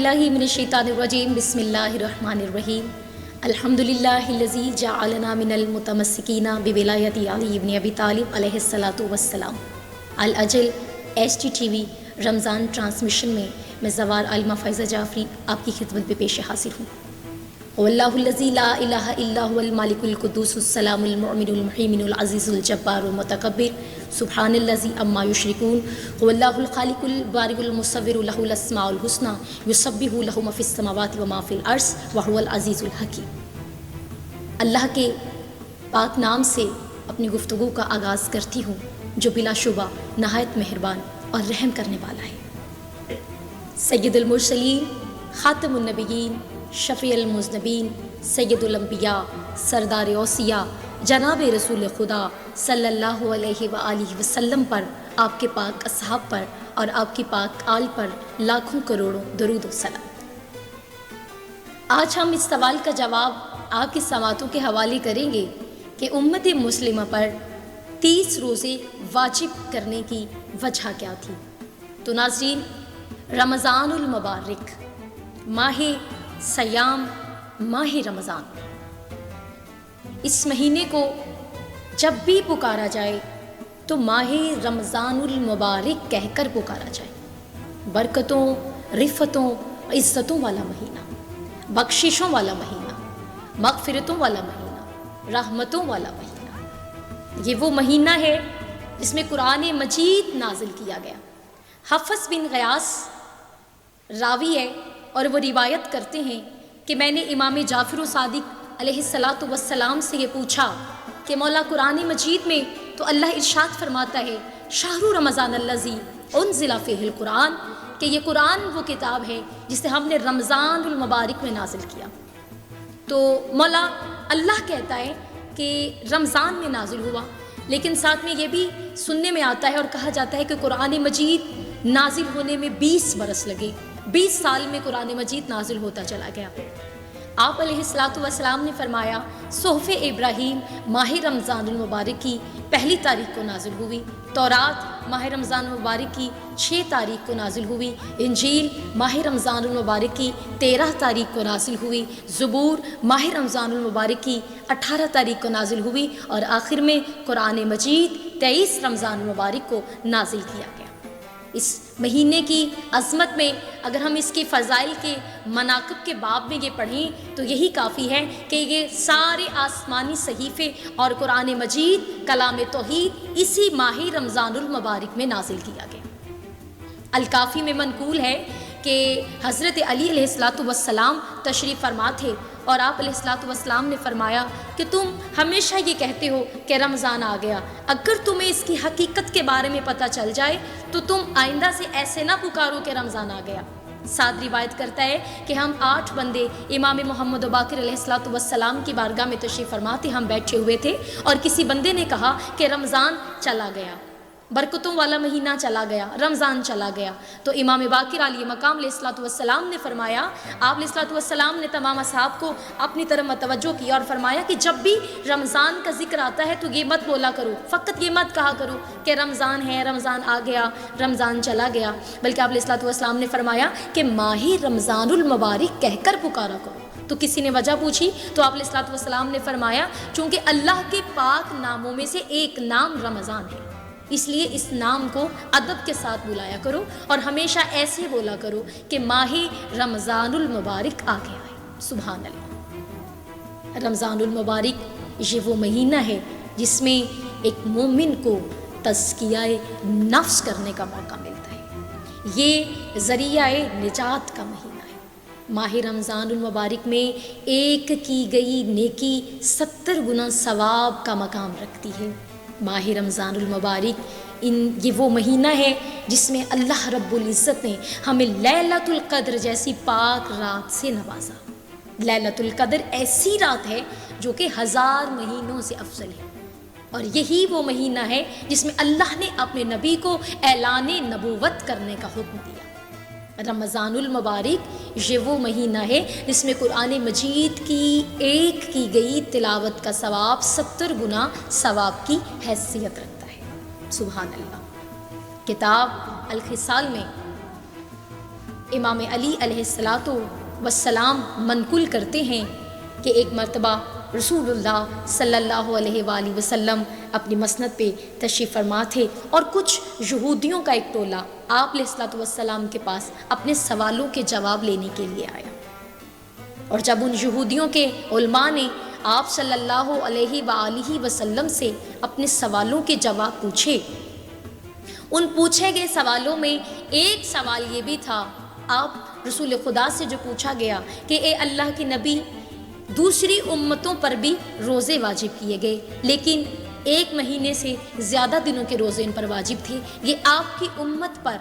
باللہ من الشیطان الرجیم بسم اللہ الرحمن الرحیم الحمدللہ الذی جعلنا من المتمسکین بولایت علی بن ابی طالب علیہ الصلاۃ والسلام۔ الاجل ایس ٹی ٹی وی رمضان ٹرانسمیشن میں میں زوار عالمہ فائزہ جعفری آپ کی خدمت میں پیش حاضر ہوں۔ واللہ الذی لا الہ الا هو الملک القدوس السلام المؤمن المحیمن العزیز الجبار المتکبر سبحان الذی عما یشرکون واللہ الخالق البارئ المصور له الاسماء الحسنی یسبح له ما فی السماوات وما فی الارض وهو العزیز الحکیم۔ اللہ کے پاک نام سے اپنی گفتگو کا آغاز کرتی ہوں جو بلا شبہ نہایت مہربان اور رحم کرنے والا ہے۔ سید المرسلین، خاتم النبیین، شفیع المذنبین، سید الانبیاء، سردار اوصیاء، جناب رسول خدا صلی اللہ علیہ وآلہ وسلم پر، آپ کے پاک اصحاب پر اور آپ کی پاک آل پر لاکھوں کروڑوں درود و سلام۔ آج ہم اس سوال کا جواب آپ کی سماعتوں کے حوالے کریں گے کہ امت مسلمہ پر 30 روزے واجب کرنے کی وجہ کیا تھی۔ تو ناظرین، رمضان المبارک، ماہ سیام، ماہ رمضان، اس مہینے کو جب بھی پکارا جائے تو ماہ رمضان المبارک کہہ کر پکارا جائے۔ برکتوں، رفتوں، عزتوں والا مہینہ، بخششوں والا مہینہ، مغفرتوں والا مہینہ، رحمتوں والا مہینہ۔ یہ وہ مہینہ ہے جس میں قرآن مجید نازل کیا گیا۔ حفص بن غیاث راوی ہے اور وہ روایت کرتے ہیں کہ میں نے امام جعفر صادق علیہ الصلاۃ والسلام سے یہ پوچھا کہ مولا، قرآن مجید میں تو اللہ ارشاد فرماتا ہے شہر رمضان الذی انزل فیہ القرآن، کہ یہ قرآن وہ کتاب ہے جسے ہم نے رمضان المبارک میں نازل کیا۔ تو مولا اللہ کہتا ہے کہ رمضان میں نازل ہوا، لیکن ساتھ میں یہ بھی سننے میں آتا ہے اور کہا جاتا ہے کہ قرآن مجید نازل ہونے میں 20 برس لگے، 20 سال میں قرآن مجید نازل ہوتا چلا گیا۔ آپ علیہ الصلاۃ والسلام نے فرمایا صحف ابراہیم ماہ رمضان المبارک کی 1 تاریخ کو نازل ہوئی، تورات ماہ رمضان المبارک کی 6 تاریخ کو نازل ہوئی، انجیل ماہ رمضان المبارک کی 13 تاریخ کو نازل ہوئی، زبور ماہ رمضان المبارک کی 18 تاریخ کو نازل ہوئی، اور آخر میں قرآن مجید 23 رمضان المبارک کو نازل کیا گیا۔ اس مہینے کی عظمت میں اگر ہم اس کے فضائل کے مناقب کے باب میں یہ پڑھیں تو یہی کافی ہے کہ یہ سارے آسمانی صحیفے اور قرآن مجید کلام توحید اسی ماہ رمضان المبارک میں نازل کیا گیا۔ الکافی میں منقول ہے کہ حضرت علی علیہ الصلاۃ والسلام تشریف فرما تھے اور آپ علیہ الصلاۃ والسلام نے فرمایا کہ تم ہمیشہ یہ کہتے ہو کہ رمضان آ گیا، اگر تمہیں اس کی حقیقت کے بارے میں پتہ چل جائے تو تم آئندہ سے ایسے نہ پکارو کہ رمضان آ گیا۔ ساتھ روایت کرتا ہے کہ ہم 8 بندے امام محمد باقر علیہ الصلاۃ والسلام کی بارگاہ میں تشریف فرما تھے، ہم بیٹھے ہوئے تھے اور کسی بندے نے کہا کہ رمضان چلا گیا، برکتوں والا مہینہ چلا گیا، رمضان چلا گیا۔ تو امام باقر علیہ مقام علیہ الصلاۃ والسلام نے فرمایا، آپ علیہ الصلاۃ والسلام نے تمام اصحاب کو اپنی طرف متوجہ کیا اور فرمایا کہ جب بھی رمضان کا ذکر آتا ہے تو یہ مت بولا کرو، فقط یہ مت کہا کرو کہ رمضان ہے، رمضان آ گیا، رمضان چلا گیا، بلکہ آپ علیہ الصلاۃ والسلام نے فرمایا کہ ماہ رمضان المبارک کہہ کر پکارا کرو۔ تو کسی نے وجہ پوچھی تو آپ علیہ الصلاۃ والسلام نے فرمایا چونکہ اللہ کے پاک ناموں میں سے ایک نام رمضان ہے، اس لیے اس نام کو ادب کے ساتھ بلایا کرو اور ہمیشہ ایسے بولا کرو کہ ماہ رمضان المبارک آ گیا ہے۔ سبحان اللہ۔ رمضان المبارک یہ وہ مہینہ ہے جس میں ایک مومن کو تزکیہ نفس کرنے کا موقع ملتا ہے، یہ ذریعہ نجات کا مہینہ ہے۔ ماہ رمضان المبارک میں ایک کی گئی نیکی 70 گنا ثواب کا مقام رکھتی ہے۔ ماہ رمضان المبارک یہ وہ مہینہ ہے جس میں اللہ رب العزت نے ہمیں لیلۃ القدر جیسی پاک رات سے نوازا۔ لیلۃ القدر ایسی رات ہے جو کہ 1000 مہینوں سے افضل ہے، اور یہی وہ مہینہ ہے جس میں اللہ نے اپنے نبی کو اعلان نبوت کرنے کا حکم دیا۔ رمضان المبارک یہ وہ مہینہ ہے جس میں قرآن مجید کی ایک کی گئی تلاوت کا ثواب 70 گنا ثواب کی حیثیت رکھتا ہے۔ سبحان اللہ۔ کتاب الخصال میں امام علی علیہ الصلاۃ والسلام منقول کرتے ہیں کہ ایک مرتبہ رسول اللہ صلی اللہ علیہ وآلہ وسلم اپنی مسند پہ تشریف فرما تھے اور کچھ یہودیوں کا ایک ٹولہ آپ علیہ الصلاۃ والسلام کے پاس اپنے سوالوں کے جواب لینے کے لیے آیا، اور جب ان یہودیوں کے علماء نے آپ صلی اللہ علیہ وآلہ وسلم سے اپنے سوالوں کے جواب پوچھے، ان پوچھے گئے سوالوں میں ایک سوال یہ بھی تھا، آپ رسول خدا سے جو پوچھا گیا کہ اے اللہ کے نبی، دوسری امتوں پر بھی روزے واجب کیے گئے لیکن 1 مہینے سے زیادہ دنوں کے روزے ان پر واجب تھے، یہ آپ کی امت پر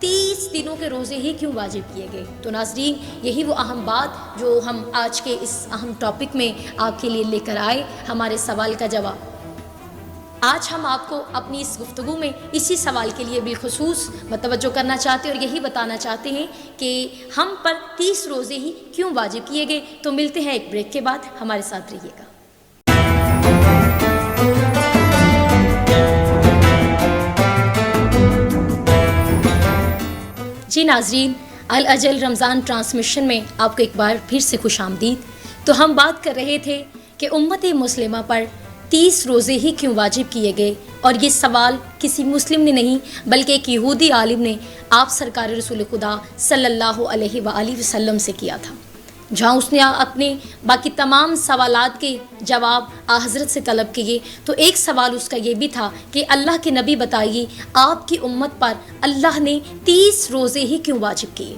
30 دنوں کے روزے ہی کیوں واجب کیے گئے؟ تو ناظرین، یہی وہ اہم بات جو ہم آج کے اس اہم ٹاپک میں آپ کے لیے لے کر آئے، ہمارے سوال کا جواب۔ آج ہم آپ کو اپنی اس گفتگو میں اسی سوال کے لیے بالخصوص متوجہ کرنا چاہتے ہیں اور یہی بتانا چاہتے ہیں کہ ہم پر 30 روزے ہی کیوں واجب کیے گئے۔ تو ملتے ہیں ایک بریک کے بعد، ہمارے ساتھ رہیے گا۔ جی ناظرین، الاجل رمضان ٹرانسمیشن میں آپ کو ایک بار پھر سے خوش آمدید۔ تو ہم بات کر رہے تھے کہ امت مسلمہ پر 30 روزے ہی کیوں واجب کیے گئے، اور یہ سوال کسی مسلم نے نہیں بلکہ ایک یہودی عالم نے آپ سرکار رسول خدا صلی اللہ علیہ وآلہ وسلم سے کیا تھا، جہاں اس نے اپنے باقی تمام سوالات کے جواب حضرت سے طلب کیے، تو ایک سوال اس کا یہ بھی تھا کہ اللہ کے نبی بتائیے، آپ کی امت پر اللہ نے 30 روزے ہی کیوں واجب کیے؟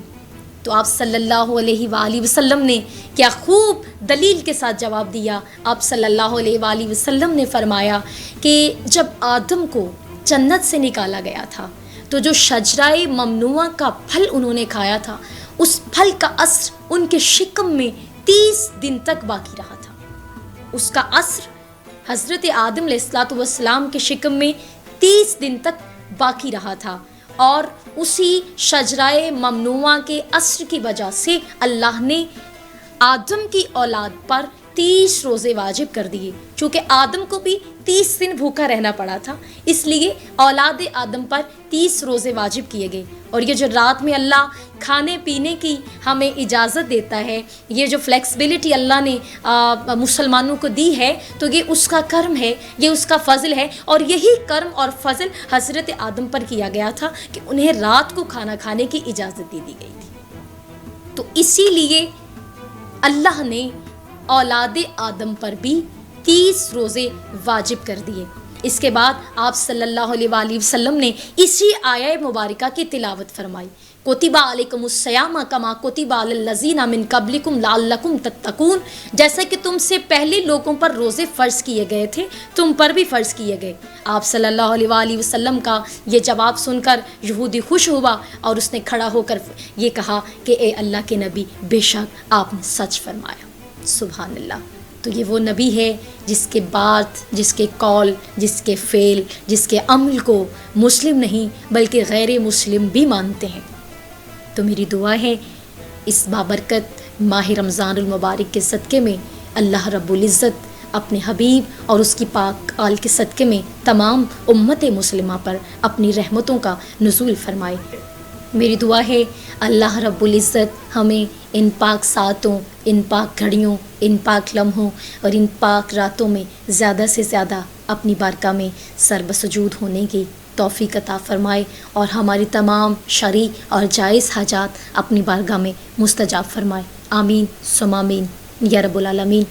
تو آپ صلی اللہ علیہ وآلہ وسلم نے کیا خوب دلیل کے ساتھ جواب دیا۔ آپ صلی اللہ علیہ وآلہ وسلم نے فرمایا کہ جب آدم کو جنت سے نکالا گیا تھا تو جو شجرہ ممنوعہ کا پھل انہوں نے کھایا تھا، اس پھل کا اثر ان کے شکم میں 30 دن تک باقی رہا تھا۔ اس کا اثر حضرت آدم علیہ السلام کے شکم میں 30 دن تک باقی رہا تھا، اور اسی شجرہ ممنوعہ کے اثر کی وجہ سے اللہ نے آدم کی اولاد پر 30 روزے واجب کر دیے۔ چونکہ آدم کو بھی 30 دن بھوکا رہنا پڑا تھا، اس لیے اولاد آدم پر 30 روزے واجب کیے گئے۔ اور یہ جو رات میں اللہ کھانے پینے کی ہمیں اجازت دیتا ہے، یہ جو فلیکسبلٹی اللہ نے مسلمانوں کو دی ہے، تو یہ اس کا کرم ہے، یہ اس کا فضل ہے، اور یہی کرم اور فضل حضرت آدم پر کیا گیا تھا کہ انہیں رات کو کھانا کھانے کی اجازت دے دی گئی تھی۔ تو اسی لیے اللہ نے اولاد آدم پر بھی 30 روزے واجب کر دیے۔ اس کے بعد آپ صلی اللہ علیہ وآلہ وسلم نے اسی آیہ مبارکہ کی تلاوت فرمائی، کتب علیکم الصیام کما کتب علی الذین من قبلکم لعلکم تتقون، جیسا کہ تم سے پہلے لوگوں پر روزے فرض کیے گئے تھے، تم پر بھی فرض کیے گئے۔ آپ صلی اللہ علیہ وآلہ وسلم کا یہ جواب سن کر یہودی خوش ہوا اور اس نے کھڑا ہو کر یہ کہا کہ اے اللہ کے نبی، بے شک آپ نے سچ فرمایا۔ سبحان اللہ۔ تو یہ وہ نبی ہے جس کے بات، جس کے قول، جس کے فعل، جس کے عمل کو مسلم نہیں بلکہ غیر مسلم بھی مانتے ہیں۔ تو میری دعا ہے اس بابرکت ماہ رمضان المبارک کے صدقے میں اللہ رب العزت اپنے حبیب اور اس کی پاک آل کے صدقے میں تمام امت مسلمہ پر اپنی رحمتوں کا نزول فرمائے۔ میری دعا ہے اللہ رب العزت ہمیں ان پاک ساعتوں، ان پاک گھڑیوں، ان پاک لمحوں اور ان پاک راتوں میں زیادہ سے زیادہ اپنی بارگاہ میں سر بسجود ہونے کی توفیق عطا فرمائے، اور ہماری تمام شرعی اور جائز حاجات اپنی بارگاہ میں مستجاب فرمائے۔ آمین ثم آمین یا رب العالمین۔